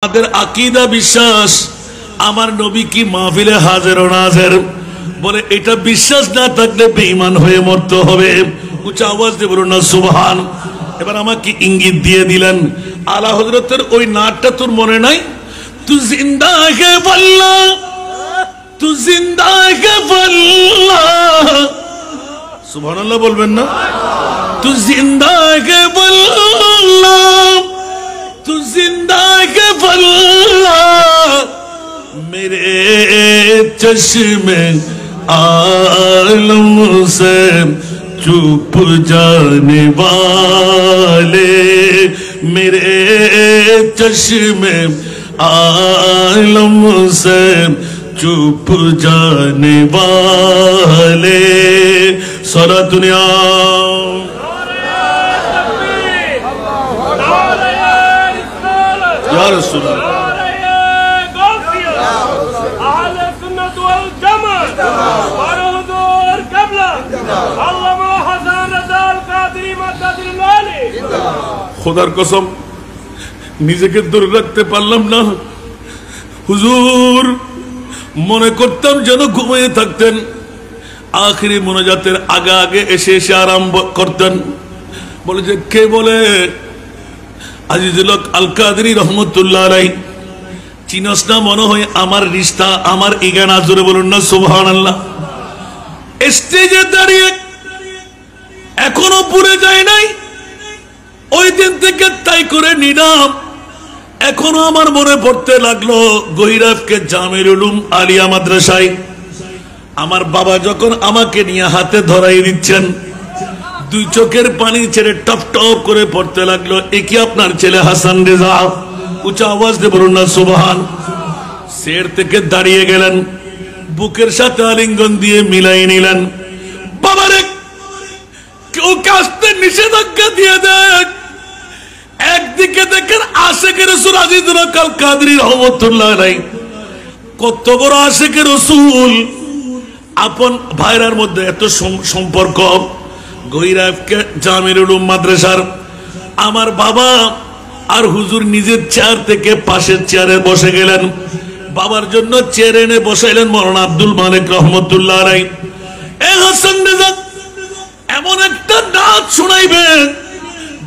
আমাদের আকীদা বিশ্বাস আমার নবী কি মাহফিলে হাজির ও নাজির বলে এটা বিশ্বাস না থাকলে বেঈমান হয়ে মরতে হবে। উচ্চ আওয়াজ দিয়ে বলুন না সুবহান। এবার আমাকে ইঙ্গিত দিয়ে দিলেন আলা হযরতের ওই নাটটা তোর মনে নাই? তু জিন্দা হে আল্লাহ, তু জিন্দা হে আল্লাহ, সুবহানাল্লাহ বলবেন না? তু জিন্দা হে আল্লাহ, तू जिंदा के फल्ला मेरे चश्मे आलम से चुप जाने वाले, मेरे चश्मे आलम से चुप जाने वाले सारा दुनिया খোদার কসম নিজেকে দূরে রাখতে পারলাম না হুজুর, মনে করতাম যেন ঘুমিয়ে থাকতেন, আখিরি মোনাজাতের আগে আগে এসে এসে আরম্ভ করতেন। বলে যে কে? বলে আজিজুল হক আল কাদরি রহমতুল্লাহ আলাইহি। চিনস না? মনে হয় আমার রিশতা, আমার ইগানা। জোরে বলুন না সুবহানাল্লাহ। স্টেজে দাঁড়িয়ে এখনো পুরে যায় নাই, ওই দিন থেকে তাই করে নিলাম। এখনো আমার মনে পড়তে লাগলো গহিরাফকে জামিল উলুম আলিয়া মাদ্রাসায় আমার বাবা যখন আমাকে নিয়ে হাতে ধরাই দিচ্ছেন, দুই চোখের পানি ছেড়ে টপ টপ করে পড়তে লাগলো, এ কি আপনার ছেলে হাসান রেজা? উচ্চ আওয়াজ দিয়ে বলুন না সুবহান। সের থেকে দাঁড়িয়ে গেলেন, বুকের সাথে আলিঙ্গন দিয়ে মিলাই নিলেন। বাবারে কেউ কাছতে নিষেধাজ্ঞা দিয়ে দেখ। একদিকে দেখেন আশিকে রাসূল আজিজুল হক আল কাদরি রহমাতুল্লাহ আলাইহি, কত বড় আশিকে রাসূল, আপন ভাইরার মধ্যে এত সম্পর্ক। গহিরাফকে জামিল উলুম মাদ্রাসার আমার বাবা আর হুজুর নিজের চেয়ার থেকে পাশের চেয়ারে বসে গেলেন। বাবার জন্য চেয়ার এনে বসাইলেন মাওলানা আব্দুল মালিক রহমতুল্লাহ আলাইহি। এ হাসান রেজা, এমন একটা নাত শোনাইবেন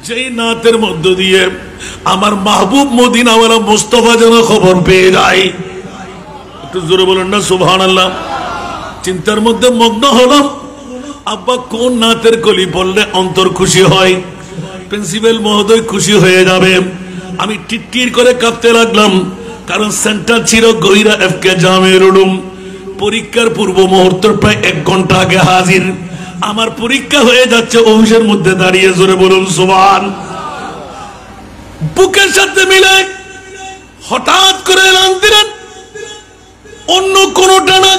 যেই নাতের মধ্য দিয়ে আমার মাহবুব মদিনাওয়ালা মুস্তাফা যেন খবর পেয়ে যায়। একটু জোরে বলেন না সুবহানাল্লাহ। চিন্তার মধ্যে মগ্ন হলাম, আব্বা কোন নাতের কলি পড়লে অন্তর খুশি হয়, প্রিন্সিপাল মহোদয় খুশি হয়ে যাবে। আমি টিটটির করে কাঁপতে লাগলাম, কারণ সেন্টার ছিল গহিরাফকে জামিল উলুম। পরীক্ষার পূর্ব মুহূর্ত প্রায় 1 ঘন্টা আগে হাজির। আমার পরীক্ষা হয়ে যাচ্ছে অফিসের মধ্যে দাঁড়িয়ে। জোরে বলুন সুবহান। বুকের সাথে মিলে হঠাৎ করে এলান দিলেন, অন্য কোনটা না,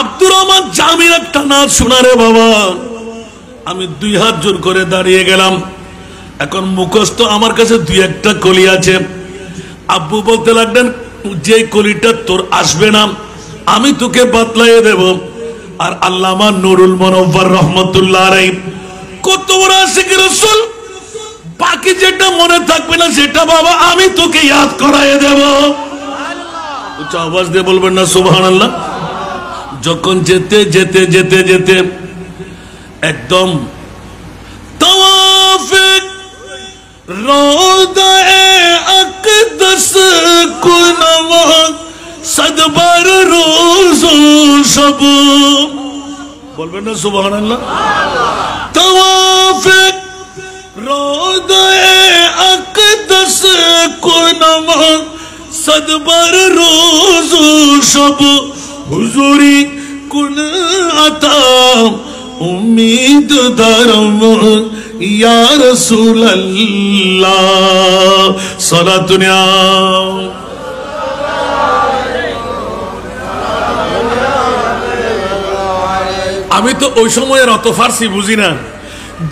আব্দুর রহমান জামির একটা নাচ শোনারে বাবা। আমি 2 হাত জোর করে দাঁড়িয়ে গেলাম। এখন মুখস্থ আমার কাছে 2-1টা কলি আছে। আব্বু বলতে লাগলেন, যে কলিটা তোর আসবে না আমি তোকে বাতলাইয়ে দেব। আর আল্লামা নুরুল মুনওয়ার রহমতুল্লাহ আলাইহি, কত বড় আশিক রাসূল, বাকি যেটা মনে থাকবে না সেটা বাবা আমি তোকে ইয়াদ করাইয়ে দেব। উচ্চ আওয়াজ দিয়ে বলবেন না সুবহানাল্লাহ। যখন যেতে যেতে যেতে যেতে একদম তাওয়াফে রওদায়ে আকদাস কুনওয়া সদবার রোজ সব, বলবেন না সুবহানাল্লাহ। তাওয়াফে রওদায়ে আকদাস কুনওয়া সদবার রোজ সব, হুজুরি কুন আতা উম্মীদ দারম ইয়া রাসূলুল্লাহ সালাতুন ইয়া। আমি তো ওই সময়ের অত ফার্সি বুঝি না,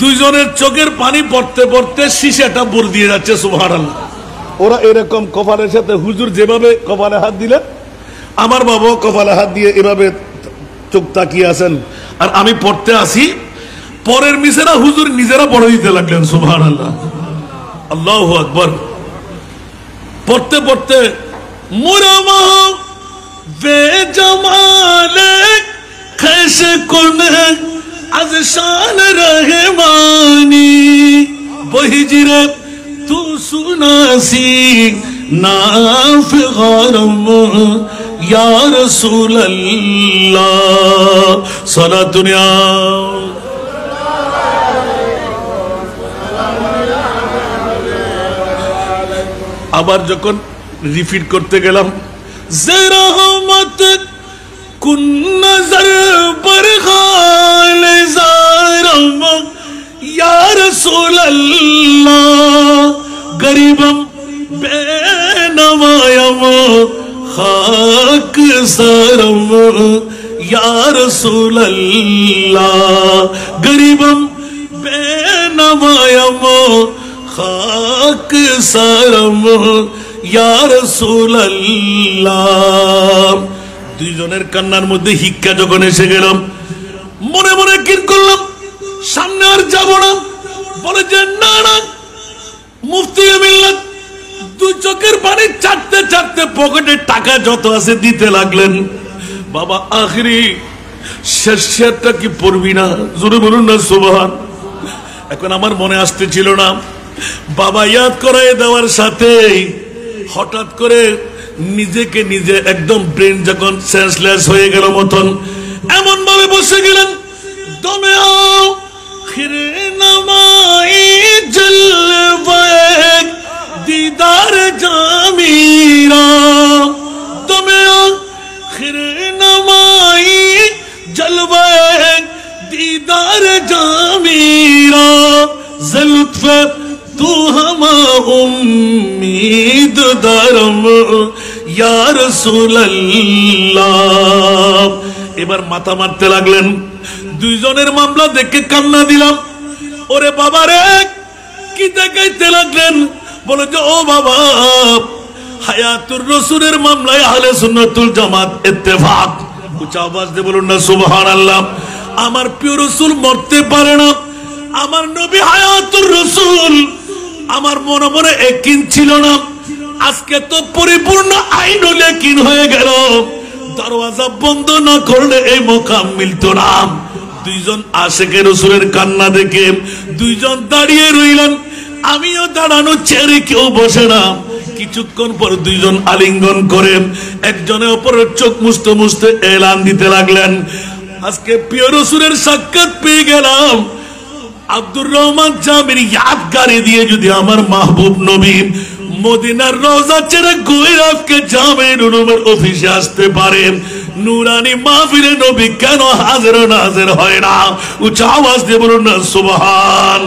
দুইজনের চোখের পানি পড়তে পড়তে শিশাটা বুর দিয়ে যাচ্ছে সুবহানাল্লাহ। ওরা এরকম কপালের সাথে হুজুর যেভাবে কপালে হাত দিলেন, আমার বাবা কপালে হাত দিয়ে এভাবে চোখ তাকিয়ে আছেন, আর আমি পড়তে আসি। পরের মিসেরা হুজুর নিজেরা পড়ে দিতে লাগলেন সুবহানাল্লাহ। আল্লাহু আকবার। পড়তে পড়তে মুরামা বে জামালে খেশ কোন আজ শান রহমানি বহিজিরে তু সুনাসি নাফ গরম ইয়া রাসূলুল্লাহ সালাতুন ইয়া আবার যখন রিপিট করতে গেলাম যে রহমত কুন নজর पर खाल ज़ारम या रसूल अल्लाह गरीबम बेनवायम खाक सरम या रसूल अल्लाह गरीबम बेनवायम खाक सरम या रसूल अल्लाह দুইজনের কান্নার মধ্যে হিক্কা যখন এসে গেলাম মনে মনে কি করলাম সামনে আর যাব না বলে যে না না মুফতি মিল্লাত দুই চোখের পানি চাটতে চাটতে পকেটে টাকা যত আছে দিতে লাগলেন বাবা আখরি শেষটা কি পড়বি না জোরে বলুন না সুবহান এখন আমার মনে আসতেছিল না বাবা ইয়াদ করায় দেওয়ার সাথে হঠাৎ করে নিজেকে নিজে একদম ব্রেন যখন সেন্সলেস হয়ে গেল মতন এমন ভাবে বসে গেলেন দমে আখিরে নামাই জলওয়ে দিদার জামিরা দমে আখিরে নামাই জলওয়ে দিদার জামিরা জলফে तू हमा उम्मीद दरम या रसूल अल्लाह এবার মাথা মারতে লাগলেন দুইজনের মামলা দেখে কান্না দিলাম ওরে বাবা রে কি দেখাইতে লাগলেন বলে যে ও বাবা হায়াতুর রাসূলের মামলায় আহলে সুন্নাতুল জামাত ইত্তেফাক উচ্চ আওয়াজ দিয়ে বলুন না সুবহানাল্লাহ আমার প্রিয় রাসূল মরতে পারে না আমার নবী হায়াতুর রাসূল আমার মনে মনে একদিন ছিল না আজকে তো পরিপূর্ণ আইনুল ইয়াকিন হয়ে গেল দরওয়াজা বন্ধ না করলে এই মুকাম মিলতো না দুইজন আশিকে রাসূলের কান্না দেখে দুইজন দাঁড়িয়ে রইলেন আমিও দাঁড়ানো ছেড়ে কেউ বসে না কিছুক্ষণ পর দুইজন আলিঙ্গন করে একজনের অপরের চোখ মুছতে মুছতে এলান দিতে লাগলেন আজকে প্রিয় রাসূলের সাক্ষাৎ পেয়ে গেলাম আব্দুর রহমান জামির ইয়াদগারি দিয়ে যদি আমার মাহবুব নবী মদিনার রওজা ছেড়ে গৈরাফকে জামির উলুমের অফিসে আসতে পারেন নুরানি মাহফিলে নবী কেন হাজির নাজির হয় না উচ্চ আওয়াজ দিয়ে বলুন না সুবহান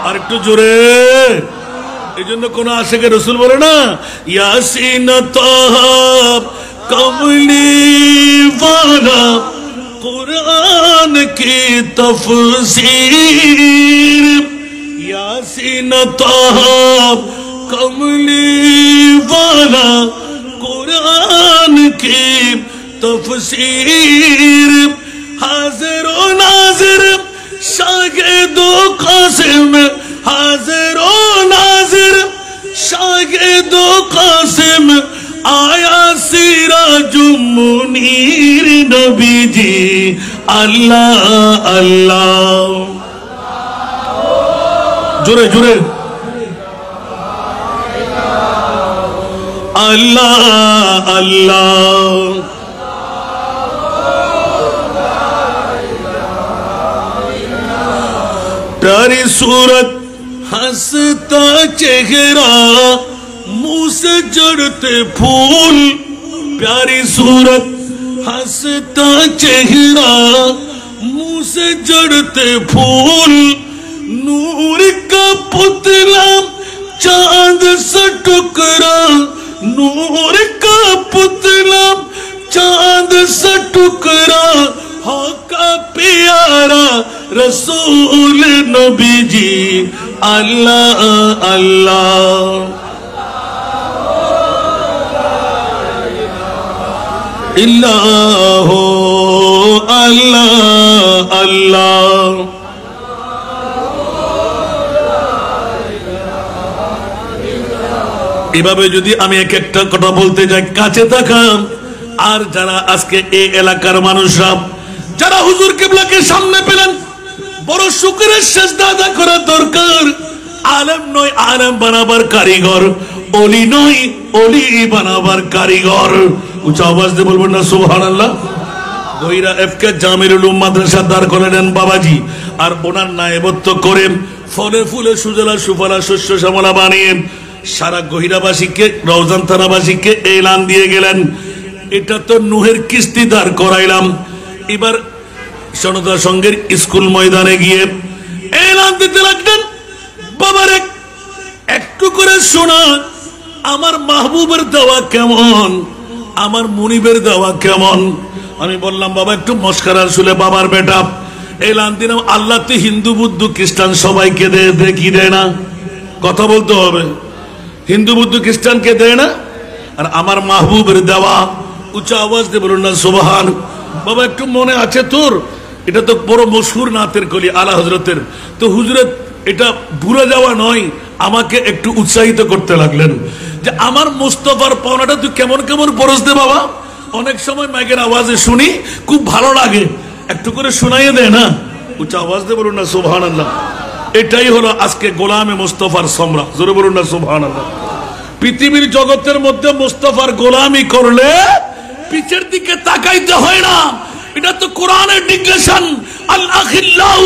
আর একটু জোরে এইজন্য কোন আশিকে রাসূল বলে না ইয়াসিন তাহা কমলি ওয়ালা कुरान की तफसीर यासीन ताहा कमली वाला कुरान की तफसीर हाजिर व नाजिर शागिद व कासिम हाजिर व नाजिर शागिद व कासिम आया सिराजुम मुनीर नबी जी अल्लाह अल्लाह जुरे जुरे अल्लाह अल्लाह प्यारी सूरत हंसता चेहरा मुंह से जड़ते फूल प्यारी सूरत हंसता चेहरा मुंह से जड़ते फूल नूर का पुतला चांद सा टुकड़ा नूर का पुतला चांद सा टुकड़ा होका प्यारा रसूल नबी जी अल्लाह अल्लाह इल्लाह अल्लाह अल्लाह এভাবে যদি আমি এক একটা কথা বলতে যাই, কাছে তাকান। আর যারা আজকে এই এলাকার মানুষরা যারা হুজুর কিবলাকে সামনে পেলেন, বড় শুকরের সেজদা আদা করা দরকার। আলেম নয় আলেম বানাবার কারিগর, অলি নয় অলি বানাবার কারিগর। উঁচা আওয়াজ দিয়ে বলবেন না সুবহানাল্লাহ। গহিরা এফকে জামিল উলুম মাদ্রাসা দাঁড় করে নেন বাবাজি, আর ওনার নায়েবত্ব করে ফলে ফুলে সুজলা সুফলা শস্য শ্যামলা বানিয়ে সারা গহিরাবাসীকে, রওজান থানাবাসীকে এলান দিয়ে গেলেন। এটা তো নুহের কিস্তি দাঁড় করাইলাম। এবার জনতা সংঘের স্কুল ময়দানে গিয়ে এলান দিতে লাগলেন, বাবারে একটু করে শোনা, আমার মাহবুবের দেওয়া কেমন, আমার মুনিবের দেওয়া কেমন। আমি বললাম বাবা একটু মস্কারার শুলে, বাবার বেটা এলান দিলাম, আল্লাহ তো হিন্দু বুদ্ধ খ্রিস্টান সবাইকে দেয় কি দেয় না? কথা বলতে হবে। হিন্দু বুদ্ধ খ্রিস্টানকে দেয় না, আর আমার মাহবুবের দেওয়া। উঁচা আওয়াজ দিয়ে বলুন না সুবহান। বাবা একটু মনে আছে তোর, এটা তো বড় মশহুর নাতের কলি আলা হজরতের। তো হুজুরের এটা ভুলে যাওয়া নয়, আমাকে একটু উৎসাহিত করতে লাগলেন যে আমার মুস্তাফার পাওনাটা তুই কেমন কেমন পরশ দে বাবা। অনেক সময় মাইকের আওয়াজে শুনি, খুব ভালো লাগে, একটু করে শোনাইয়ে দেয় না। উঁচা আওয়াজ দিয়ে বলুন না সুবহানাল্লাহ। এটাই হলো আজকে গোলামে মুস্তাফার সম্রাট, জোরে বলুন না সুবহানাল্লাহ। পৃথিবীর জগতের মধ্যে মুস্তাফার গোলামি করলে পিছের দিকে তাকাইতে হয় না। এটা তো কোরআনের ডিক্লেরেশন, আল আখিল্লাউ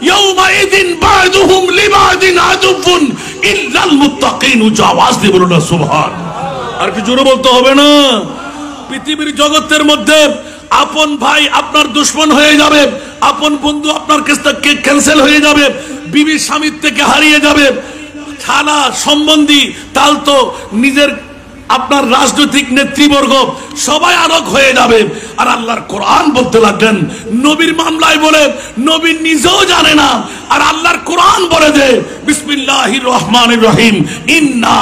ইয়াউমাইদিন বা'দুহুম লিবা'দিন আদুফুন ইল্লাল মুত্তাকিন। উঁচা আওয়াজ দিয়ে বলুন না সুবহান। আর কি জোরে বলতে হবে না? পৃথিবীর জগতের মধ্যে আপন ভাই আপনার দুশমন হয়ে যাবে, আপন বন্ধু আপনার কাছ থেকে ক্যান্সেল হয়ে যাবে, বিবি স্বামীর থেকে হারিয়ে যাবে, থানা সম্বন্ধী তাল তো নিজের আপনার রাজনৈতিক নেতৃবর্গ সবাই আরক হয়ে যাবে। আর আল্লাহর কোরআন বলতে লাগলেন, নবীর মামলায় বলে নবী নিজেও জানে না, আর আল্লাহর কোরআন বলে যে বিসমিল্লাহির রহমানির রহিম ইন্না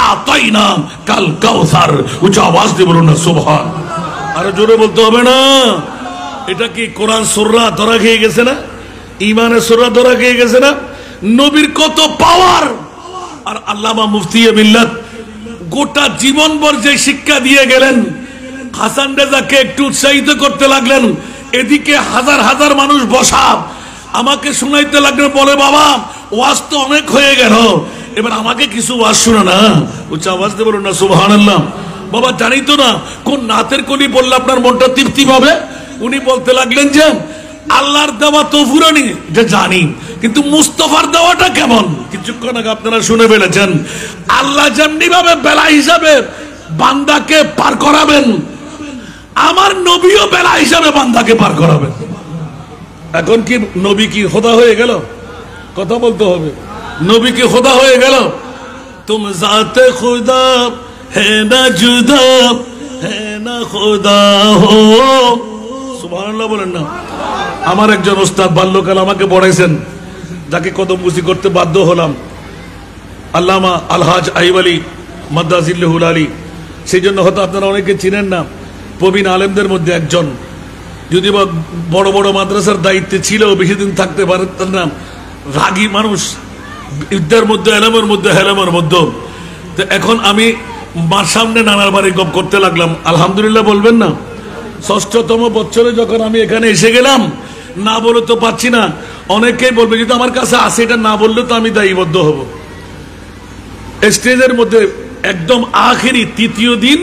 আতাইনা কাল কাউসার। উচ্চ আওয়াজ দিয়ে বলুন না সুবহান। আরো জোরে বলতে হবে না? এটা কি কোরআন সূরা ধরা খেয়ে গেছে না? ইমানের সূরা ধরা খেয়ে গেছে না? নবীর কত পাওয়ার। আর আল্লামা মুফতি মিল্লাত গোটা জীবনভর যে শিক্ষা দিয়ে গেলেন, হাসান রেজাকে একটু উৎসাহিত করতে লাগলেন। এদিকে হাজার হাজার মানুষ বসা, আমাকে শুনাইতে লাগলেন, বলে বাবা ওয়াজ তো অনেক হয়ে গেল, এবার আমাকে কিছু ওয়াজ শোনা না। উচ্চ আওয়াজ দিয়ে বলুন না সুবহানাল্লাহ। বাবা জানি তো না কোন নাতের কলি বললে আপনার মনটা তৃপ্তি পাবে। উনি বলতে লাগলেন যে আল্লাহর দেওয়া তো ফুরানি, এটা জানি, কিন্তু মুস্তাফার দেওয়াটা কেমন। কিছুক্ষণ আগে আপনারা শুনে ফেলেছেন, আল্লাহ যেমনি ভাবে বেলা হিসাবে বান্দাকে পার করাবেন, আমার নবীও বেলা হিসাবে বান্দাকে পার করাবেন। এখন কি নবী কি খোদা হয়ে গেল? কথা বলতে হবে। নবী কি খোদা হয়ে গেল? তুম জাতে খুদা হে না জুদা হে না খোদা হো। সুবহানাল্লাহ বলেন না। আমার একজন ওস্তাদ বাল্যকাল আমাকে পড়াইছেন, যাকে কদমবুসি করতে বাধ্য হলাম, আল্লামা আলহাজ আইব আলী মাদ্দাজিল্লাহুল আলী। সেই জন্য হয়তো আপনারা অনেকে চিনেন না, প্রবীণ আলেমদের মধ্যে একজন। যদি বা বড় বড় মাদ্রাসার দায়িত্বে ছিল, বেশি দিন থাকতে পারতেন না, রাগী মানুষ, ইদ্দার মধ্যে এলামের মধ্যে হেলামের মধ্যে। তো এখন আমি মার সামনে নানার বাড়ি গপ করতে লাগলাম। আলহামদুলিল্লাহ বলবেন না? ষষ্ঠতম বছরে যখন আমি এখানে এসে গেলাম, না বলে তো পাচ্ছি না। অনেকেই বলবে যদি আমার কাছে আসে, এটা না বললে তো আমি দায়ীবদ্ধ হব। স্টেজের মধ্যে একদম আখেরি তৃতীয় দিন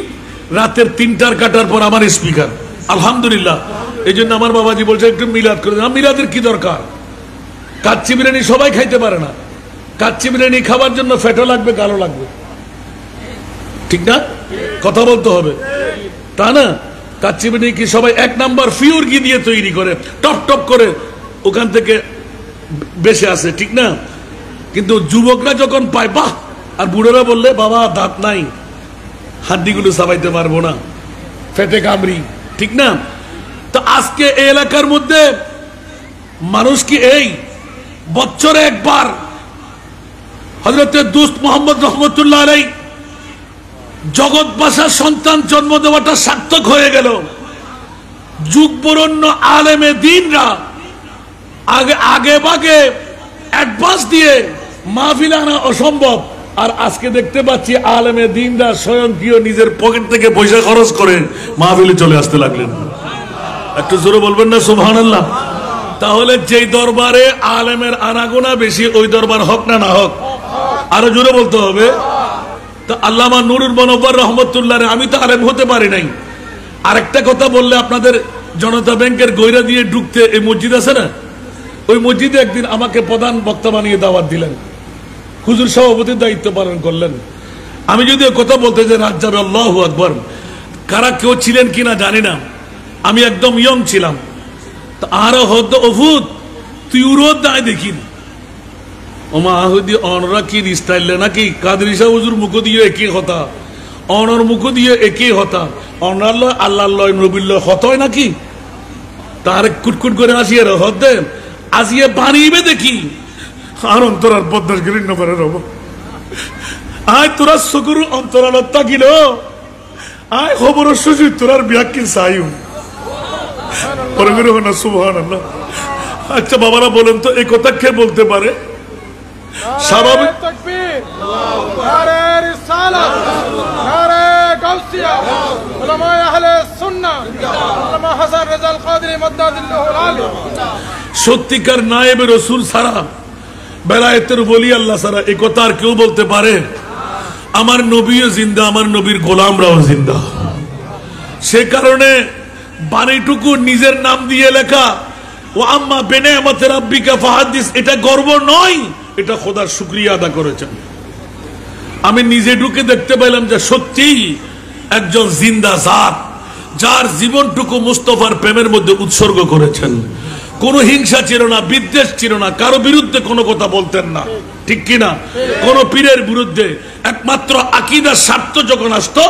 রাতের 3টার কাটার পর আমার স্পিকার, আলহামদুলিল্লাহ। এই জন্য আমার বাবাজি বলছে একটু মিলাদ করে দেন। মিলাদের কি দরকার? কাচ্চি বিরিয়ানি সবাই খাইতে পারে না। কাচ্চি বিরিয়ানি খাবার জন্য ফ্যাটও লাগবে, গালও লাগবে, ঠিক না? কথা বলতে হবে, তা না? কাচ্চি বিরিয়ানি কি সবাই 1 নাম্বার ফিউর ঘি দিয়ে তৈরি করে, টপ টপ করে ওখান থেকে বেশি আসে, ঠিক না? কিন্তু যুবকরা যখন পায় বাহ, আর বুড়োরা বললে বাবা দাঁত নাই, হাড্ডিগুলো চাবাইতে পারবো না, ফেটে কামড়ি, ঠিক না? তো আজকে এই এলাকার মধ্যে মানুষ কি এই বছরে একবার হযরতে দোস্ত মোহাম্মদ রহমতুল্লাহ আলাইহি জগৎ বাসার সন্তান জন্ম দেওয়াটা সার্থক হয়ে গেল। যুগবরণ্য আলেমে দ্বীনরা আগে ভাগে অ্যাডভান্স দিয়ে মাহফিল আনা অসম্ভব, আর আজকে দেখতে পাচ্ছি আলেমে দিনরা স্বয়ংক্রিয় নিজের পকেট থেকে পয়সা খরচ করে মাহফিলে চলে আসতে লাগলেন। একটু জোরে বলবেন না সুবহানাল্লাহ? তাহলে যেই দরবারে আলেমের আনাগোনা বেশি, ওই দরবার হক না না হক? আরো জোরে বলতে হবে। তা আল্লামা নুরুল মুনব্বর রহমতুল্লাহ, আমি তো আলেম হতে পারি নাই। আরেকটা কথা বললে, আপনাদের জনতা ব্যাংকের গইরা দিয়ে ঢুকতে এই মসজিদ আছে না, ওই মসজিদে একদিন আমাকে প্রধান বক্তা বানিয়ে দাওয়াত দিলেন, হুজুর সভাপতির দায়িত্ব পালন করলেন। আমি যদি কথা বলতে যে রাত যাবে, আল্লাহু আকবার, কারা কেউ ছিলেন কিনা জানি না, আমি একদম ইয়ং ছিলাম। আর হদ অভূত তুই উরোদ দায় দেখি ওমা আহুদি অনরা কি স্টাইল নাকি কাদরি শাহ হুজুর মুখ দিয়ে একই কথা, অনর মুখ দিয়ে একই কথা, অনার লয় আল্লাহ লয় নবীর লয় হত হয় নাকি? তার কুটকুট করে আসিয়ে হদ দে আসিয়ে বানিয়ে দেখি আর অন্তরার বদনাস গিরিন নগরের হব। আয় তোরা চকুর অন্তরালত তাকিল, আয় খবর সুযোগ তোরার ব্যাখ্যা চাইও না। সুবহানাল্লাহ। আচ্ছা বাবারা বলেন তো, এই কথা কে বলতে পারে? স্বাভাবিক সত্যিকার নায়েবে রসুল ছাড়া, বেলায়েতের বলি আল্লাহ ছাড়া এই কথা আর কেউ বলতে পারে? আমার নবীও জিন্দা, আমার নবীর গোলামরাও জিন্দা। সে কারণে বাণীটুকু নিজের নাম দিয়ে লেখা, ও আম্মা বিনিআমাতি রাব্বিকা ফাহাদ্দিস, এটা গর্ব নয়, এটা খোদার শুকরিয়া আদা করেছেন। আমি নিজে ঢুকে দেখতে পেলাম যে সত্যিই একজন জিন্দা জাত, যার জীবনটুকু মুস্তাফার প্রেমের মধ্যে উৎসর্গ করেছেন। কোনো হিংসা ছিল না, বিদ্বেষ ছিল না, কারো বিরুদ্ধে কোনো কথা বলতেন না, ঠিক কিনা? কোন পীরের বিরুদ্ধে, একমাত্র আকীদার স্বার্থ যখন আসতো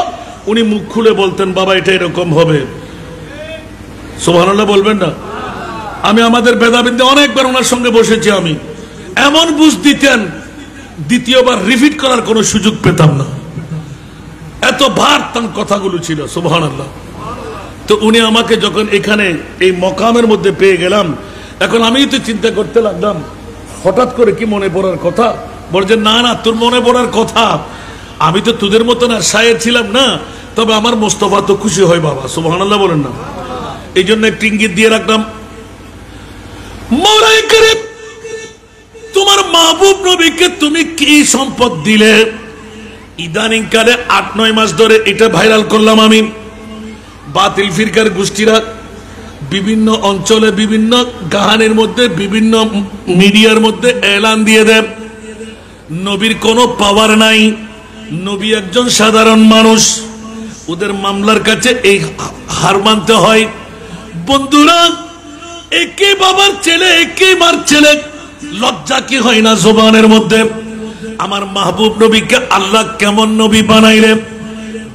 উনি মুখ খুলে বলতেন, বাবা এটা এরকম হবে। সুবহানাল্লাহ বলবেন না? আমি আমাদের ভেদাভেদে অনেকবার ওনার সঙ্গে বসেছি, আমি এমন বুঝ দিতেন দ্বিতীয়বার রিপিট করার কোনো সুযোগ পেতাম না, এত ভার তার কথাগুলো ছিল। সুবহানাল্লাহ। তো উনি আমাকে যখন এখানে এই মকামের মধ্যে পেয়ে গেলাম, এখন আমি তো চিন্তা করতে লাগলাম, হঠাৎ করে কি মনে পড়ার কথা? বলছে না না, তোর মনে পড়ার কথা, আমি তো তোদের মতন আর শায়ের ছিলাম না, তবে আমার মোস্তফা তো খুশি হয় বাবা। সুবহানাল্লাহ বলেন না? এই জন্য একটি ইঙ্গিত দিয়ে রাখলাম, মওলাই করিম তোমার মাহবুব নবীকে তুমি কি সম্পদ দিলে? ইদানিং কালে ৮-৯ মাস ধরে এটা ভাইরাল করলাম আমি। বাতিল ফিরকার গোষ্ঠীরা বিভিন্ন অঞ্চলে, বিভিন্ন গাহানের মধ্যে, বিভিন্ন মিডিয়ার মধ্যে এলান দিয়ে দেন নবীর কোনো পাওয়ার নাই, নবী একজন সাধারণ মানুষ, ওদের মামলার কাছে এই হার মানতে হয়। বন্ধুরা, একই বাবার ছেলে, একই মার ছেলে, লজ্জা কি হয় না জবানের মধ্যে? আমার মাহবুব নবীকে আল্লাহ কেমন নবী বানাইলেন?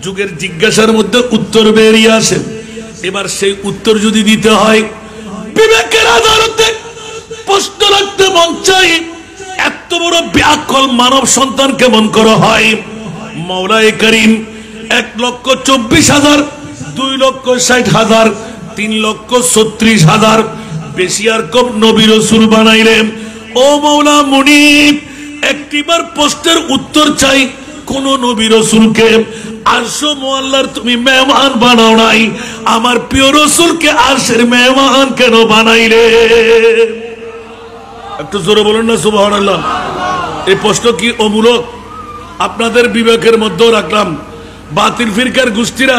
যুগের জিজ্ঞাসার মধ্যে উত্তর বেরিয়ে আসে। এবার সেই উত্তর যদি দিতে হয়, বিবেকের আদালতে প্রশ্ন রাখতে মন চাই, এত বড় ব্যাকল মানব সন্তান কেমন করে হয়? মওলাই করিম ১,২৪,০০০, ২,৬০,০০০, ৩,৩৬,০০০, বেশি আর কম নবী রাসূল বানাইলেন। ও মাওলা মুনিব, একটিবার প্রশ্নের উত্তর চাই, কোন নবী রাসূলকে আরশ মুআল্লার তুমি মেহমান বানাও নাই, আমার প্রিয় রাসূলকে আরশের মেহমান কেন বানাইলে? একটু জোরে বলুন না সুবহানাল্লাহ। এই প্রশ্ন কি অমূলক? আপনাদের বিবেকের মধ্যেও রাখলাম। বাতিল ফিরকার গোষ্ঠীরা,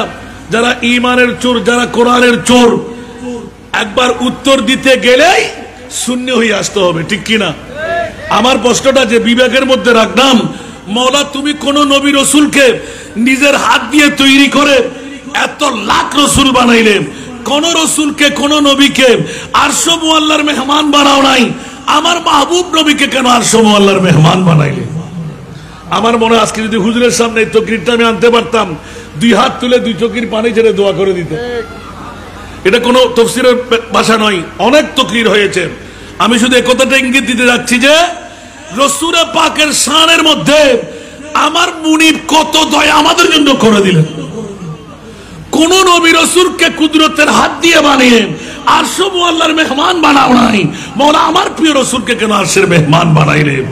যারা ঈমানের চোর, যারা কোরআনের চোর, একবার উত্তর দিতে গেলেই সুন্নি হয়ে আসতে হবে, ঠিক কিনা? আমার প্রশ্নটা যে বিবেকের মধ্যে রাখলাম, মওলা তুমি কোন নবী রাসূলকে নিজের হাত দিয়ে তৈরি করে এত লাখ রাসূল বানাইলে, কোন রাসূলকে, কোন নবীকে আরশ মুআল্লার মেহমান বানাও নাই, আমার মাহবুব নবীকে কেন আরশ মুআল্লার মেহমান বানাইলে? আমার মনে হয় আজকে যদি হুজুরের সামনে এই তকরীরটা আমি আনতে পারতাম, 2 হাত তুলে 2 চোখের পানি ছেড়ে দোয়া করে দিতে। এটা কোনো তাফসীরের ভাষা নয়, অনেক তকরীর হয়েছে। আমি শুধু এই কথাটা ইঙ্গিত দিতে যাচ্ছি যে রাসূল পাকের শানের মধ্যে আমার মুনিব কত দয়া আমাদের জন্য করে দিলেন। কোন নবী রাসূলকে কুদরতের হাত দিয়ে বানিয়ে আরশ মুআল্লার মেহমান বানাও নাই, মওলা আমার প্রিয় রাসূলকে কেন আরশের মেহমান বানাইলেন?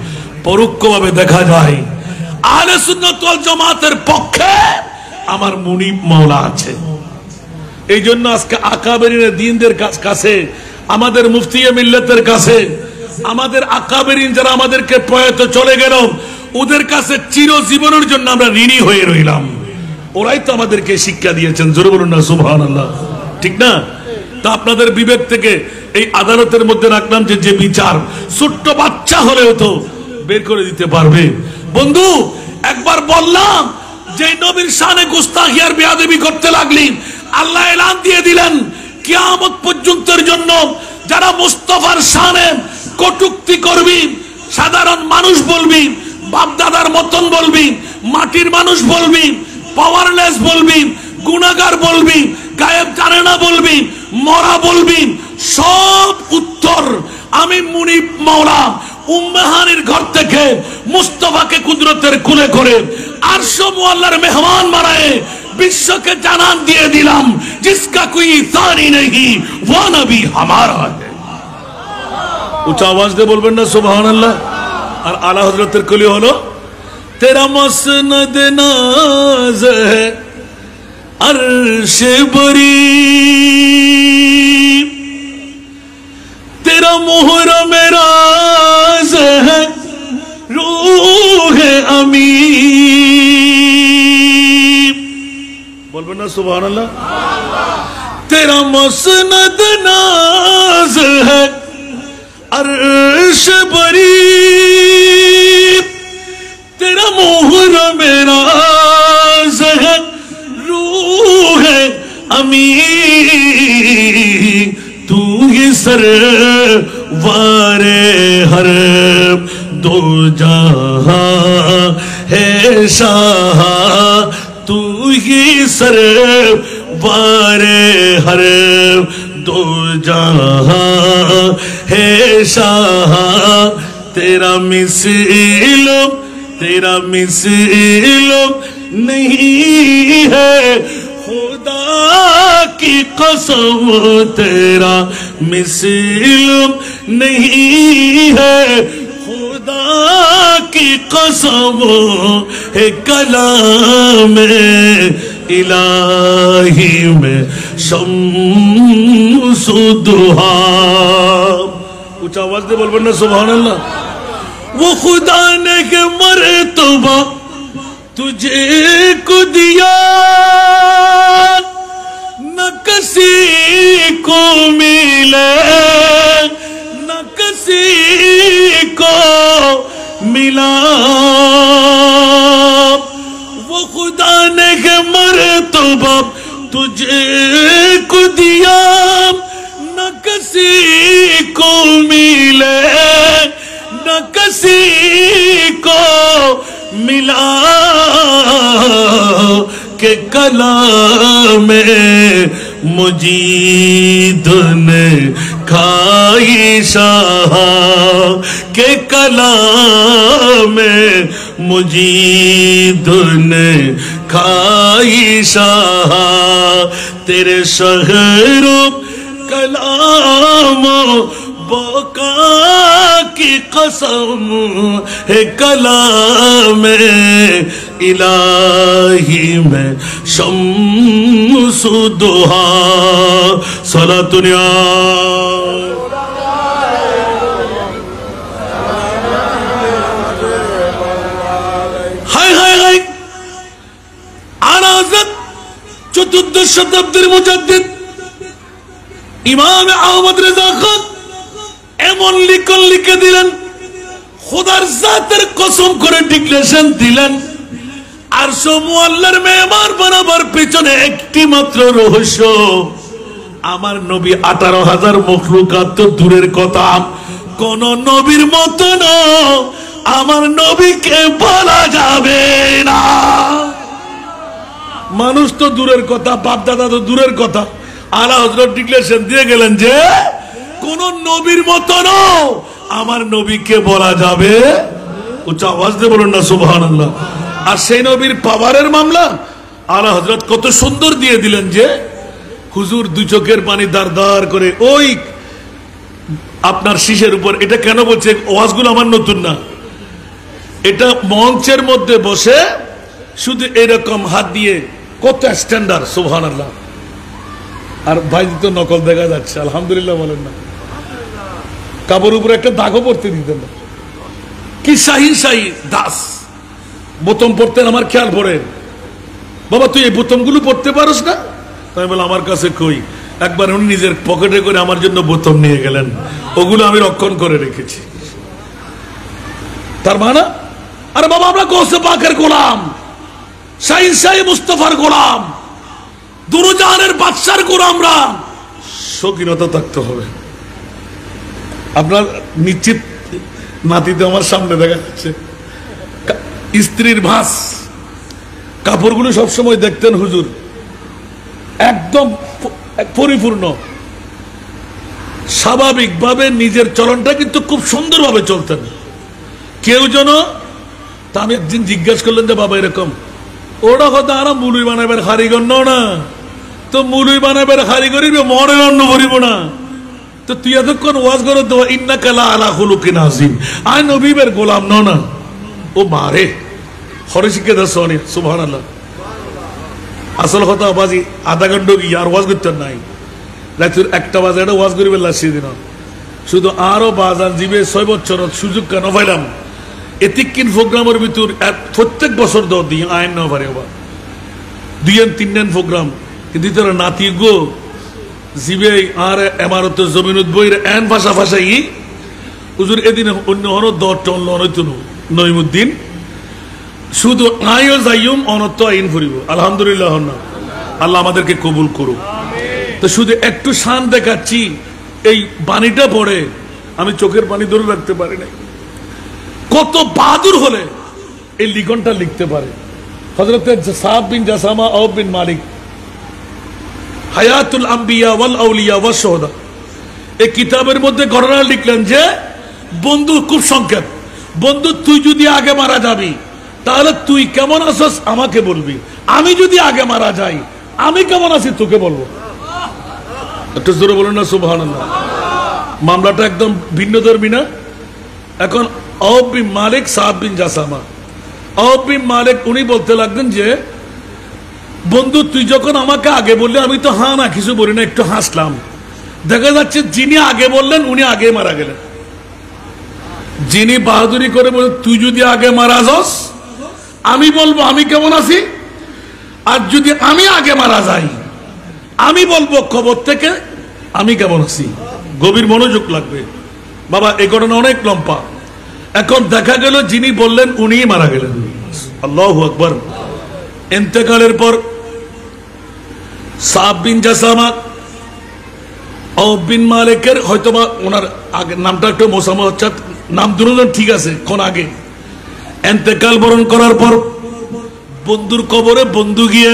পরোক্ষভাবে দেখা যায় আহলে সুন্নাত ওয়াল জামাতের পক্ষে আমার মুনিব মাওলা আছে। এই জন্য আজকে আকাবেরিন দ্বীনদের কাছে, আমাদের মুফতিয়ে মিল্লাতের কাছে, আমাদের আকাবেরিন যারা আমাদেরকে প্রয়াত চলে গেল, ওদের কাছে চিরজীবনের জন্য আমরা ঋণী হয়ে রইলাম। ওরাই তো আমাদেরকে শিক্ষা দিয়েছেন। জোরে বলুন না সুবহানাল্লাহ, ঠিক না? তা আপনাদের বিবেক থেকে এই আদালতের মধ্যে রাখলাম যে যে বিচার ছোট্ট বাচ্চা হলেও তো বের করে দিতে পারবে। বন্ধু, একবার বললাম যে নবীর শানে গুস্তাখি আর বেয়াদবি করতে লাগলি, আল্লাহ এলান দিয়ে দিলেন কিয়ামত পর্যন্তের জন্য যারা মুস্তাফার শানে কটূক্তি করবি, সাধারণ মানুষ বলবি, বাপদাদার মতন বলবি, মাটির মানুষ বলবি, পাওয়ারলেস বলবি, গুনাহগার বলবি, গায়েব জানে না বলবি, মরা বলবি, সব উত্তর আমি মুনিব মাওলা উম্মাহানির ঘর থেকে মুস্তাফাকে কুদরতের কুলে করে আরশ মুআল্লার মেহমান বানায়ে বিশ্বকে জানান দিয়ে দিলাম, जिसका कोई सानी नहीं वो नबी हमारा है। উচ্চ আওয়াজ দিয়ে বলবেন না সুবহানাল্লাহ। আর আলা হযরতের কলি হলো तेरा मसनद नाज है अर्श बरी, तेरा मुहर्रम राज है रूह अमी। बोल ना सुभान अल्लाह। तेरा मसनद नाज है अर्श बरी, तेरा मुहर्रम राज है रूह अमी। तू ही सरवारे हर दो जहां है शाह, तू ही सरवारे हर दो जहां है शाह। तेरा मिसल नहीं है खुदा की कसम, तेरा मिसल नहीं है खुदा की कसम है। कलाम इलाही में शम्सु दुहा। ऊंचा आवाज दे बोल ना सुभान अल्लाह। वो खुदा ने के मर्तबा तुझे को दिया, न किसी को मिले न किसी को मिला। वो खुदा ने के मर्तबा तुझे को दिया, न किसी को मिले न किसी को मिला। के कलाम मुजीद ने खाई शाह, के कलाम मुजीद ने खाई शाह। तेरे शहरो कलाम बोका की कसम है, कलाम इलाही में शम्सु दुहा। सलातुनिया हाय हाय हाय। आनाज़त चतुर्दश शताब्दीर मुजद्दिद इमाम अहमद रेज़ा खान এমন লিখন লিখে দিলেন, খোদার জাতের কসম করে ডিক্লেরেশন দিলেন, আরশ মুআল্লার মেহমান বানাবার পিছনে একটি মাত্র রহস্য। আমার নবী 18,000 মখলুকাত তো দূরের কথা, কোন নবীর মতো না আমার নবীকে বলা যাবে না। মানুষ তো দূরের কথা, বাপ দাদা তো দূরের কথা, আলা হযরত ডিক্লেরেশন দিয়ে গেলেন যে কোন নবীর মতো না আমার নবীকে বলা যাবে। উচ্চ আওয়াজ দিয়ে বলুন না সুবহানাল্লাহ। আর সেই নবীর পাওয়ারের মামলা আলা হযরত কত সুন্দর দিয়ে দিলেন যে হুজুর দুই চোখের পানি দার দার করে ওই আপনার শীষের উপর। এটা কেন বলছে? ওয়াজগুলো আমার নতুন না, এটা মঞ্চের মধ্যে বসে শুধু এরকম হাত দিয়ে কত স্ট্যান্ডার্ড, সুবহানাল্লাহ। আর ভাই তো নকল দেখা যাচ্ছে, আলহামদুলিল্লাহ বলেন না। কাপড় উপরে একটা দাগও পড়তে দিতেন না, কি শাহী শাহী দাস বোতাম পড়তেন। আমার খেয়াল পড়ে, বাবা তুই এই বোতামগুলো পড়তে পারোস না? তাই বলে আমার কাছে কই। একবার উনি নিজের পকেটে করে আমার জন্য বোতাম নিয়ে গেলেন, ওগুলো আমি রক্ষণ করে রেখেছি। তার মানে আরে বাবা আমরা গৌসে পাকের গোলাম, শাহী শাহী মুস্তাফার গোলাম, দুরুজাহানের বাদশার গোলামরা। শৌখিনতা থাকতে হবে। আপনার নিশ্চিত নাতিতে আমার সামনে দেখা যাচ্ছে স্ত্রীর ভাস, কাপড়গুলো সবসময় দেখতেন হুজুর একদম পরিপূর্ণ, স্বাভাবিকভাবে নিজের চলনটা কিন্তু খুব সুন্দরভাবে চলতেন। কেউ যেন, তা আমি একদিন জিজ্ঞাসা করলেন যে বাবা এরকম, ওরা কথা আর মুলুই বানাবার কারিগর না, তো মুলুই বানাবার কারিগরি মনে রান্না করিব না, তো তুই এতক্ষণ ওয়াজ করে দেওয়া ইন্নাকা লা আলা খুলুকিন আযীম, আই নবীর গোলাম না। ও মারে হরে শিখে দাস, সুবহানাল্লাহ। আসল কথা বাজি আধা ঘন্টা কি আর ওয়াজ করতেন নাই, রাতের 1টা বাজে একটা ওয়াজ করিবে লাসি দিন, শুধু আরো বাজান জীবে 6 বছর সুযোগ কেন পাইলাম। এতিকিন প্রোগ্রামের ভিতর প্রত্যেক বছর দিই আইন না পারে 2-3 প্রোগ্রাম, কিন্তু তারা নাতি গো জিবে আর এমারত জমিনত বইয়ের এন ভাষা ভাষাই হুজুর এদিন অন্য হনো 10 টন লনইতুন নইমুদ্দিন শুধু আইও যাইম অনত আইন ফুরিব। আলহামদুলিল্লাহ না, আল্লাহ আমাদেরকে কবুল করুক। তো শুধু একটু শান দেখাচ্ছি, এই বাণীটা পড়ে আমি চোখের পানি ধরে রাখতে পারি নাই। কত বাহাদুর হলে এই লিখনটা লিখতে পারে। হযরত সাদ বিন জাসামা আউফ বিন মালিক হায়াতুল আম্বিয়া ওয়াল আউলিয়া ওয়াশ শুহাদা এই কিতাবের মধ্যে ঘটনা লিখলেন যে বন্ধু খুব সংক্ষেপ, বন্ধু তুই যদি আগে মারা যাবি তাহলে তুই কেমন আছিস আমাকে বলবি, আমি যদি আগে মারা যাই আমি কেমন আছি তোকে বলবো। একটু জোরে বলুন না সুবহানাল্লাহ। মামলাটা একদম ভিন্ন ধর্মী না। এখন আউফ বিন মালিক, সাদ বিন জাসামা, আউফ বিন মালিক উনি বলতে লাগলেন যে বন্ধু তুই যখন আমাকে আগে বললে আমি তো হ্যাঁ না কিছু বলি না, একটু হাসলাম। দেখা যাচ্ছে যিনি আগে বললেন উনি আগে মারা গেলেন। যিনি বাহাদুরি করে বলেন তুই যদি আগে মারা যাস আমি বলবো আমি কেমন আছি, আর যদি আমি আগে মারা যাই আমি বলবো খবর থেকে আমি কেমন আছি। গভীর মনোযোগ লাগবে বাবা, এই ঘটনা অনেক লম্বা। এখন দেখা গেল যিনি বললেন উনিই মারা গেলেন। আল্লাহু আকবার। ইন্তেকালের পর সাদ বিন জাসামা আউফ বিন মালিকের হয়তোবা ওনার আগে নামটা একটু মোসামা হচ্ছে, নাম দুজন ঠিক আছে, কোন আগে ইন্তেকাল বরণ করার পর বন্ধুর কবরে বন্ধু গিয়ে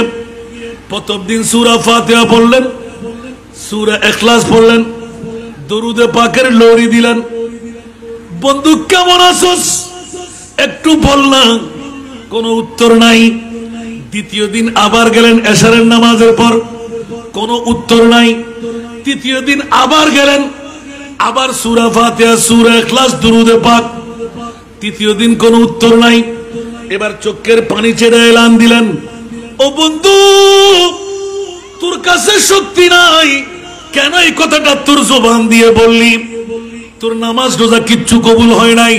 প্রথম দিন সূরা ফাতিহা পড়লেন, সূরা ইখলাস পড়লেন, দরুদে পাকের লহরি দিলেন। বন্ধু কেমন আছোস একটু বল না, কোনো উত্তর নাই। দ্বিতীয় দিন আবার গেলেন এশারের নামাজের পর, কোনো উত্তর নাই। তৃতীয় দিন আবার গেলেন, আবার সূরা ফাতিহা, সূরা ইখলাস, দরুদে পাক। তৃতীয় দিন কোনো উত্তর নাই। এবার চোখের পানি ছেড়ে এলান দিলেন, ও বন্ধু তোর কাছে শক্তি নাই কেন এই কথাটা তোর জবান দিয়ে বললি? তোর নামাজ রোজা কিচ্ছু কবুল হয় নাই,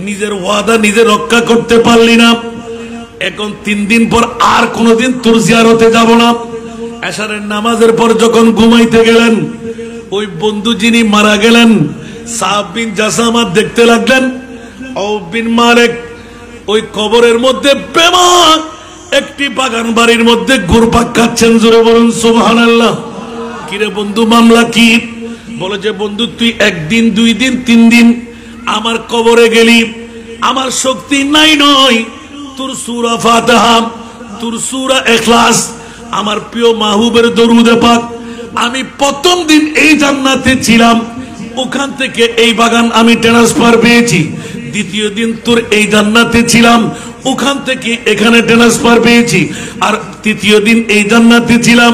নিজের ওয়াদা নিজে রক্ষা করতে পারলি না। এখন 3 দিন পর আর কোনোদিন তোর জিয়ারতে যাব না। এশারের নামাজের পর যখন ঘুমাইতে গেলেন, ওই বন্ধু যিনি মারা গেলেন সাদ বিন জাসামা দেখতে লাগলেন আউফ বিন মালিক ওই কবরের মধ্যে বেমান একটি বাগান বাড়ির মধ্যে ঘুরপাক খাচ্ছেন। জোরে বলুন সুবহানাল্লাহ। কিরে বন্ধু মামলা কি? বলে যে বন্ধু তুই 1 দিন 2 দিন 3 দিন আমার কবরে গেলি, আমার শক্তি নাই নয়, তোর সূরা ফাতিহা, তোর সূরা ইখলাস, আমার প্রিয় মাহবুবের দরুদে পাক, আমি প্রথম দিন এই জান্নাতে ছিলাম, ওখান থেকে এই বাগান আমি ট্রান্সফার পেয়েছি। দ্বিতীয় দিন তোর এই জান্নাতে ছিলাম, ওখান থেকে এখানে ট্রান্সফার পেয়েছি। আর তৃতীয় দিন এই জান্নাতে ছিলাম।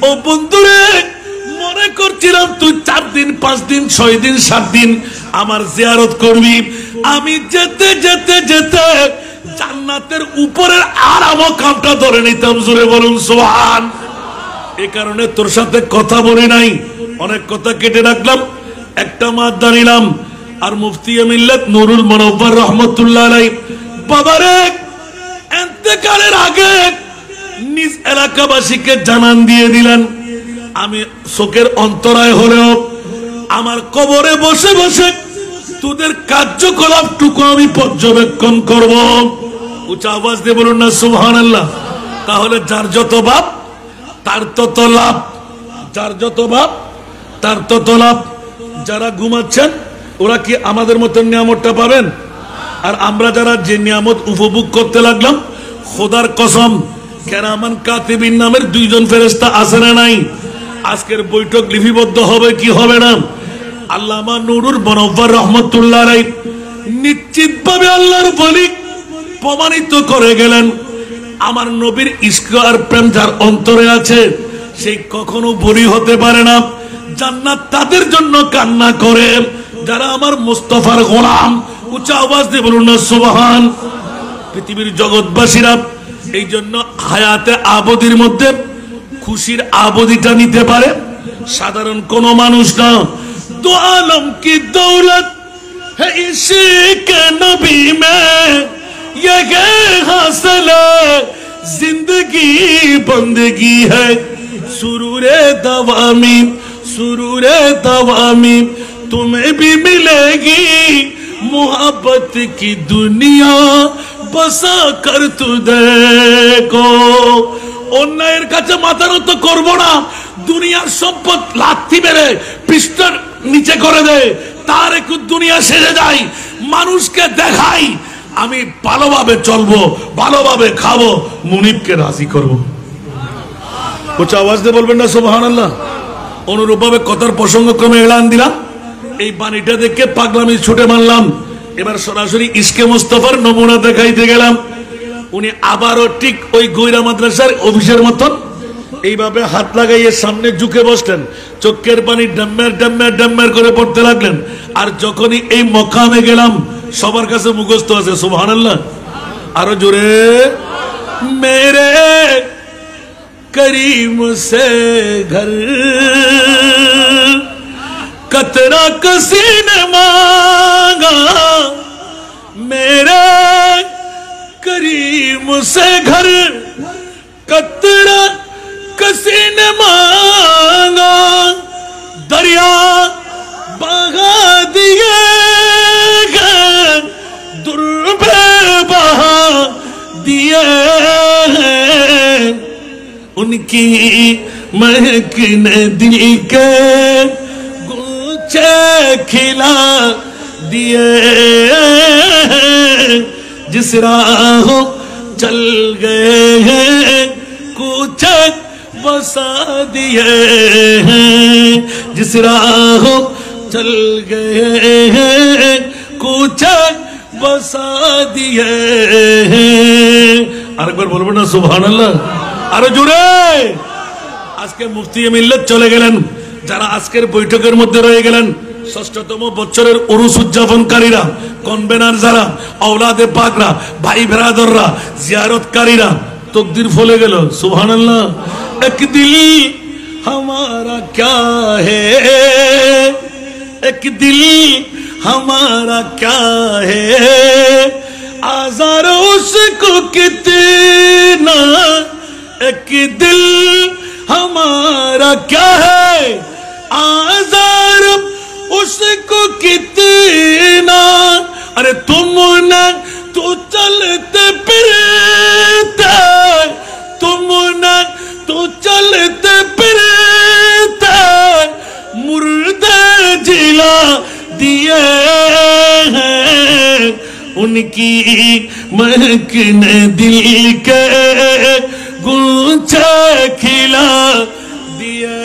ও বন্ধুরে মনে করছিলাম তুই 4 দিন 5 দিন 6 দিন 7 দিন আমার জিয়ারত করবি। আমি যেতে যেতে যেতে জান্নাতের উপরের আরামও কামটা ধরে নিতাম। জোরে বলুন সুবহান। এই কারণে তোর সাথে কথা বলি নাই, অনেক কথা কেটে রাখলাম, একটা মাদ্দা নিলাম। আর মুফতি মিল্লাত নুরুল মুনাওয়ার রহমাতুল্লাহ আলাইহি বাবারে ইন্তেকালের আগে নিজ এলাকাবাসীকে জানান দিয়ে দিলেন, আমি চোখের অন্তরায় হলেও আমার কবরে বসে বসে তোদের কার্যকলাপটুকু আমি পর্যবেক্ষণ করব। উচ্চ আওয়াজ দিয়ে বলুন না সুবহানাল্লাহ। তাহলে যার যত বাপ তার তত লাভ, যার যত বাপ তার তত লাভ। যারা ঘুমাচ্ছেন ওরা কি আমাদের মতন নিয়ামতটা পাবেন? আর আমরা যারা যে নিয়ামত উপভোগ করতে লাগলাম, খোদার কসম কেরামান কাতিবিন নামের দুইজন ফেরেশতা আছে না নাই? আজকের বৈঠক লিপিবদ্ধ হবে কি হবে না? আল্লামা নুরুল মুনাওয়ার রহমাতুল্লাহ আলাইহি নিশ্চিতভাবে আল্লাহর ওলি প্রমাণিত করে গেলেন, আমার নবীর ইশক আর প্রেম যার অন্তরে আছে সেই কখনো বলি হতে পারে না। জান্নাত তাদের জন্য কান্না করে যারা আমার মুস্তাফার গোলাম। উচ্চ আওয়াজ দিয়ে বলুন না সুবহান। পৃথিবীর জগৎবাসীরা এই জন্য হায়াতে আবদির মধ্যে খুশির আবদিটা নিতে পারে, সাধারণ কোন মানুষ না। দো আলম কি দৌলত है इश्क नबी में, ये हासिल जिंदगी बंदगी है, सुरूरे दवामी सुरूरे दवामी तुम्हें भी मिलेगी, मोहब्बत की दुनिया बसा कर तू देखो। অন্যায়ের কাছে মাথা নত করব না। দুনিয়ার সম্পদ লাথি মেরে পৃষ্ঠের নিচে করে দেয়, তার একটু দুনিয়া সেরে যায়, মানুষকে দেখাই আমি ভালোভাবে চলবো, ভালোভাবে খাবো, মুনিবকে রাজি করবো। উচ্চ আওয়াজ দিয়ে বলবেন না সুবহানাল্লাহ। অনুরূপ ভাবে কথার প্রসঙ্গ ক্রমে এলান দিলাম, এই বাণীটা দেখে পাগলামি ছুটে মারলাম। এবার সরাসরি ইশকে মুস্তাফার নমুনা দেখাইতে গেলাম। উনি আবারও ঠিক ওই গৈরা মাদ্রাসার অফিসের মতন এইভাবে হাত লাগাইয়ে সামনে ঝুঁকে বসলেন, চোখের পানি ড্যাম্মের ড্যাম্মের ড্যাম্মের করে পড়তে লাগলেন। আর যখনই এই মকামে গেলাম সবার কাছে মুখস্থ আছে সুবহানাল্লাহ। আরো জোরে, মেরে करीम से घर कतरा किसी ने मांगा, मेरे करीम से घर कतरा किसी ने मांगा, दरिया बहा दिए गए दुर्बे बहा दिए हैं, उनकी महक ने दिल के गुच्छे खिला दिए, जिस राहों चल गए हैं कुछ बसा दिए हैं, जिस राहों चल गए हैं कुछ बसा दिए हैं। আরেকবার বলবেন না সুবহানাল্লাহ। আরো জোরে। আজকে মুফতি মিল্লাত চলে গেলেন, যারা আজকের বৈঠকের মধ্যে রয়ে গেলেন, ষষ্ঠতম বছরের উরুস উদযাপনকারীরা, কনভেনার যারা, আওলাদে পাকরা, ভাই বেরাদররা, জিয়ারতকারীরা, তকদির ফলে গেল সুবহানাল্লাহ। এক দিল हमारा क्या है, एक दिल हमारा क्या है, आज़ार उसको कितना, एक दिल हमारा क्या है, आज़ार उसको कितना, अरे तुमने तो चलते फिरते, तुमने तो चलते फिरते मुर्दे जिला दिए हैं, उनकी महक ने दिल के गुच्छे खिला दिए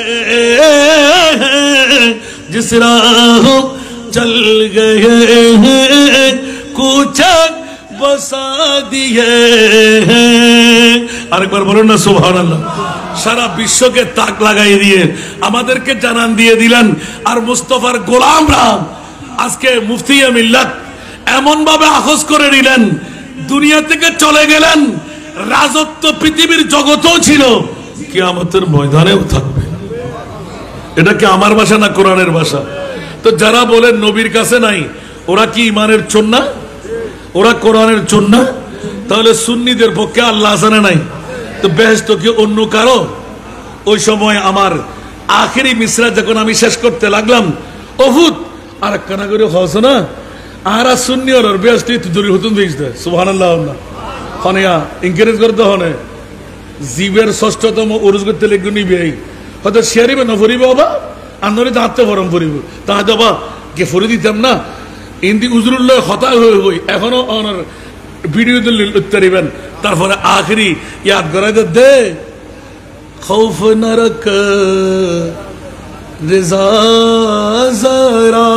हैं, जिस राहों चल गए हैं कुछ बसा दिए हैं। আরেকবার বলুন না সুবহানাল্লাহ। সারা বিশ্বকে তাক লাগাই দিয়ে আমাদেরকে জানান দিয়ে দিলেন, আর মুস্তাফার গোলামরা আজকে মুফতিয়া মিল্লাত এমন ভাবে আখজ করে নিলেন, দুনিয়া থেকে চলে গেলেন, রাজত্ব পৃথিবীর জগতেও ছিল, কিয়ামতের ময়দানেও থাকবে। এটা কি আমার ভাষা না কোরআনের ভাষা? তো যারা বলেন নবীর কাছে নাই, ওরা কি ইমানের চোর না? ওরা কোরআনের চোর না? তাহলে সুন্নিদের পক্ষে আল্লাহ আসানে নাই, তো বেহেশত কি অন্য কারো? ওই সময় আমার আখেরি মিসরা যখন আমি শেষ করতে লাগলাম, অহুত আর কানা করে হস না আর সুন্নি আর বেহেশত দূরে হতুন দিয়েছে। সুবহানাল্লাহ না হনিয়া এনকারেজ করতে হনে জীবের ষষ্ঠতম উরুজ করতে লেগে নিবে, হয়তো শেয়ারিবে না ফরিব বাবা আন্দরে দাঁততে ফরম ফরিব, তা বাবা কে ফরি দিতাম না ইন্দি উজরুল্লাহ হতা হয়ে হই এখনো অনার ভিডিও দিলে উত্তরিবেন। তারপরে আখেরি ইয়াদ করাই দে খৌফ নরক রিজা যারা,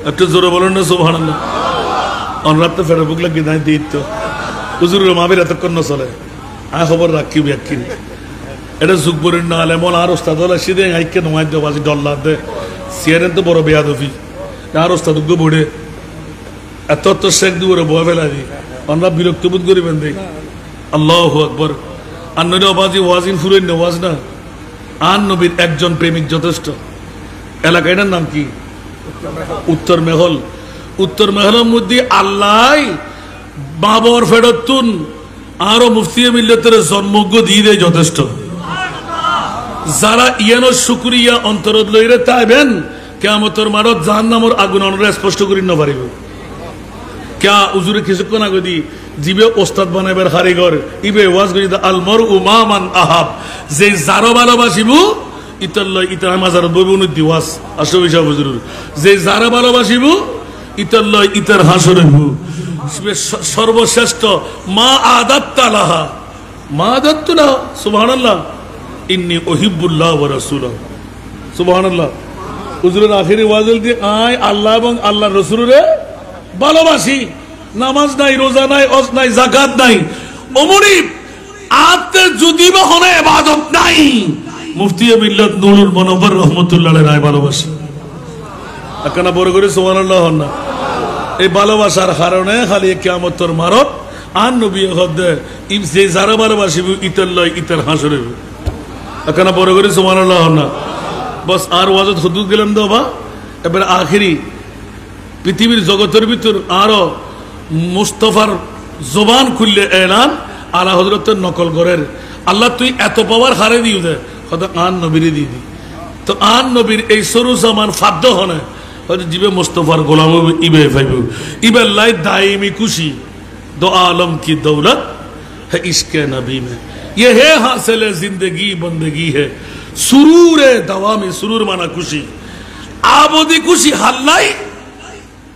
একটু জোরে বলুন না সুবহানাল্লাহ। অনরাত ফেরা বুক লাগি নাই দিত হুজুরের মাবির এতক্ষণ না চলে আ খবর রাখি ব্যাকি এটা যুগবরের না আলে মন আর ওস্তাদ হলে সিদে আইকে নয় দে বাজি ডল্লার দে সিয়ারেন তো বড় বেয়াদফি আর ওস্তাদ উগ্র বড়ে এত তো শেখ দুপুরে বয়ে ফেলা দি আমরা বিরক্ত বোধ করিবেন দেখ। আল্লাহু আকবার। আর নইলে বাজি ওয়াজিন ফুরেন না ওয়াজ না, আর নবীর একজন প্রেমিক যথেষ্ট। এলাকাটার নাম কি? উত্তর মেহল। উত্তর মেহলের মধ্যে আল্লাহ বাবর ফেরতুন আরো মুফতি মিল্লাতের জন্মজ্ঞ দিয়ে দেয় যথেষ্ট। যারা ইয়ানো শুকরিয়া অন্তরত লইরে তাইবেন কিয়ামতের মারত জাহান্নামের আগুন অনরা স্পষ্ট করি না পারিব। ক্যা উজুরে কিছুক্ষণ আগে দি জিবে ওস্তাদ বানাইবার কারিগর ইবে ওয়াজ করি আল মারউ মা মান আহাব, যে যারা ভালোবাসিব ইতাল্লাহ ইতার মাজার বইবুন দিওয়াস আশবিশা হুজুর, যে যারা ভালোবাসিব ইতাল্লাহ ইতার হাসরেব সর্বশ্রেষ্ঠ মা আদাত্তা লাহা মা আদাত্তু লাহা। সুবহানাল্লাহ। ইন্নী উহিব্বুল্লাহ ওয়া রাসূলুহু। সুবহানাল্লাহ। হুজুরের আখেরি ওয়াজল দিয়ে আয় আল্লাহ এবং আল্লাহর রাসূলরে ভালোবাসি, নামাজ নাই, রোজা নাই, হজ নাই, যাকাত নাই, ওমরি আতে যদি বা হনে ইবাদত নাই, মুফতি মিল্লাত নুরুল মুনওয়ার রাহমাতুল্লাহ আলাইহি ভালোবাসি। একখানা বড় করে সুবহানাল্লাহ না। এই ভালোবাসার কারণে খালি কিয়ামতের মারত আর নবী হদে যে যারা ভালোবাসিব ইতাল্লাহ ইতার হাসরে। একখানা বড় করে সুবহানাল্লাহ না। বস আর ওয়াজত হুদুদ গেলাম তো বা এবার আখেরি পৃথিবীর জগতের ভিতর আরো মুস্তফার জবান খুললে এলান আলা হযরতের নকল করের আল্লাহ তুই এত পাওয়ার হারে দিও দে হয়তো আন নবীরে দিয়ে দি। তো আন নবীর এই সরু জামান ফাদ্য হনে হয়তো জিবে মুস্তফার গোলাম ইবে ফাইব ইবে লাই দাইমি খুশি দো আলম কি দৌলত है इश्क नबी में, ये है हासिल जिंदगी बंदगी है सुरूर दवा में। सुरूर माना खुशी, आबदी खुशी हाल्লাই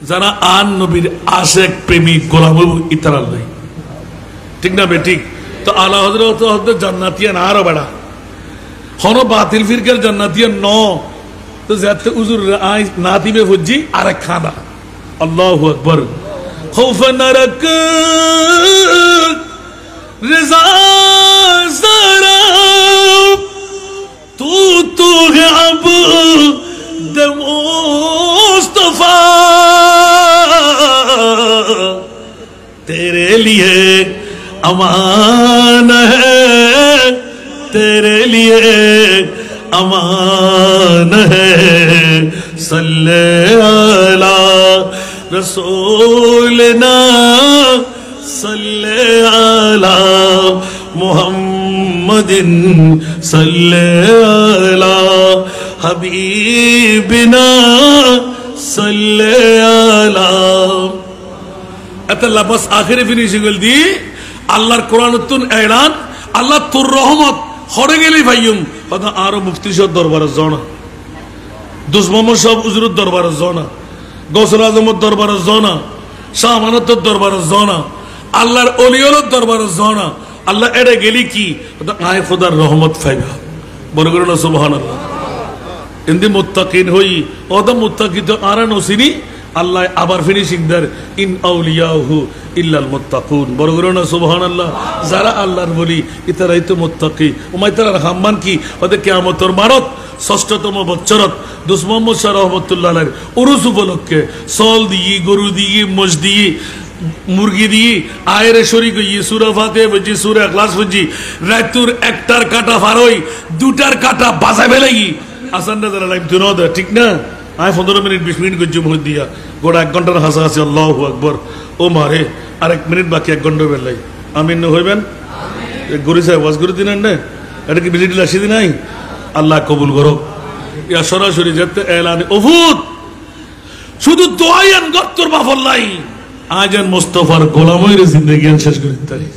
যারা আন নবীর আশেক প্রেমিক গোলাম ইতার নাই, ঠিক না বে ঠিক? তো আলা হযরত হযরত জান্নাতিয়া না আরো বড় হনো বাতিল ফিরকার জান্নাতিয়া ন, তো যাতে উজুর আই না দিবে ফুজি আরেক খানা। আল্লাহু আকবার। খৌফ নরক রিজা যারা তু হে আব দে মুস্তাফা तेरे लिए अमान है, तेरे लिए अमान है, सल्ले अला रसूलना सल्ले अला मुहम्मदिन सल्ले अला हबीबिना सल्ले अला। এতলা বাস আখেরি ফিনিশিং হল দি আল্লাহর কোরআনুতুন এলান আল্লাহ তোর রহমত হরে গেলি ভাইয়ুম কথা আরো মুফতি সব দরবারে জনা, দুশমন সব হুজুরের দরবারে জনা, গৌসুল আজমের দরবারে জনা, শাহ আমানতের দরবারে জনা, আল্লাহর ওলিয়র দরবারে জনা। আল্লাহ এড়ে গেলি কি আয় খোদার রহমত ফাইবা। বড় করে না সুবহানাল্লাহ। ইন্দি মুত্তাকিন হই ওদা মুত্তাকি তো আরা নসিনি আল্লাহ আবার ফিনিশিং দার ইন আউলিয়াহু ইল্লাল মুত্তাকুন। বড় করে না সুবহানাল্লাহ। যারা আল্লাহর বলি ইতারাই তো মুত্তাকি। ওমাই তারা হাম্মান কি ওদের কিয়ামতের মারত ষষ্ঠতম বছরত দোস্ত মোহাম্মদ শাহ রহমতুল্লাহ আলাইহির উরুস উপলক্ষে সল দিয়ে গরু দিয়ে মোষ দিয়ে মুরগি দিয়ে আয়ের শরীক হইয়ে সূরা ফাতিহা বুঝি সূরা ইখলাস বুঝি রাতুর একটার কাটা ফারই দুটার কাটা বাজাবে লাগি আসানটা যারা লাইভ দুনো দে ঠিক না আয় 15 মিনিট 20 মিনিট গজ্জু মুখ দিয়া গোটা 1 ঘন্টার হাসা হাসি আল্লাহু আকবার ও মারে আর 1 মিনিট বাকি 1 ঘন্টা বেলাই আমিন হইবেন আমিন গরি সাহেব ওয়াজ করে দিলেন না এটা কি ভিজিট লাসি দি নাই আল্লাহ কবুল করো ইয়া সরাসরি যেতে এলান উহুদ শুধু দোয়ায়ান গত্তর বাফল্লাই আজান মুস্তাফার গোলামের জিন্দেগি শেষ করে দিতারি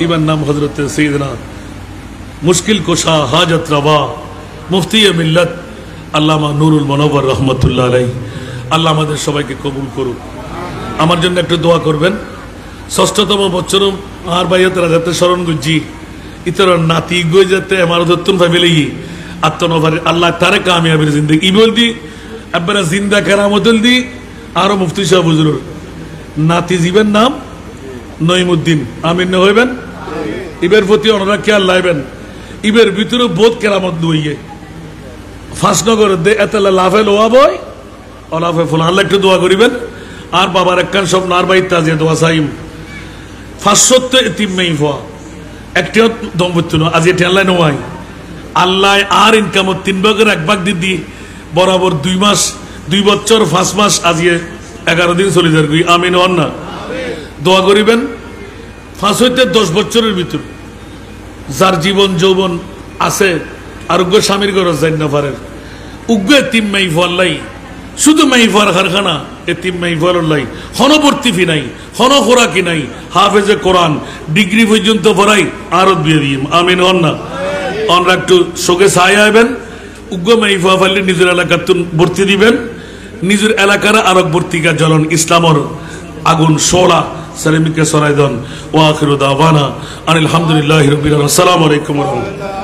ইবার নাম হযরত সাইয়েদনা মুশকিল কুশা হাজত রবা মুফতি মিল্লাত আল্লামা নুরুল মুনাওয়ার রহমাতুল্লাহ আলাইহি আল্লাহ আমাদের সবাইকে কবুল করুক আমার জন্য একটু দোয়া করবেন ষষ্ঠতম বছর আর ভাইয়াতরা যাতে স্মরণ গুজি ইতর নাতি গই যাতে আমার দত্তন ফ্যামিলি আত্মনভারে আল্লাহ তারে কামিয়াবের জিন্দেগি বল দি আব্বারা জিন্দা কেরামতুল দি আরো মুফতি সাহেব হুজুর নাতি জীবের নাম নঈমউদ্দিন আমিন না হইবেন ইবের প্রতি অনুরাগ খেয়াল লাইবেন ইবের ভিতরে বোধ কেরামত দুইয়ে ফাঁসনগর দে এতলা লাভে লোয়া বই অলাফে ফুল আল্লাহ একটু দোয়া করিবেন আর বাবার একখান স্বপ্ন আর বাই তাজিয়া দোয়া সাইম 500 এতিম মেইফা একটিও দম্পত্য আজ এটি আল্লাহ নয় আল্লাহ আর ইনকামত 3 ভাগের 1 ভাগ দিদি বরাবর 2 মাস 2 বছর 5 মাস আজিয়ে 11 দিন চলে যাবে আমিন হন না দোয়া করিবেন 5 হইতে 10 বছরের ভিতর যার জীবন যৌবন আছে আরোগ্য স্বামীর গরজ যাই না পারে উগ্র এতিম মেইফাল্লাই শুধু মেইফার কারখানা এতিম মেইফাল্লাই হনবর্তী ফি নাই হন খোরাকি নাই হাফেজে কোরআন ডিগ্রি পর্যন্ত পড়াই আরত বিয়ে দিম আমিন হন না অনরা একটু শোকে ছায় আইবেন উগ্র মেইফা ফাইলে নিজের এলাকার ভর্তি দিবেন নিজের এলাকার আরক ভর্তিকা জ্বলন ইসলামর আগুন সোলা সালিমিকে সরাই দেন ওয়া আখিরু দাওয়ানা আলহামদুলিল্লাহি রাব্বিল আলামিন আসসালামু আলাইকুম ওয়া রাহমাতুল্লাহ।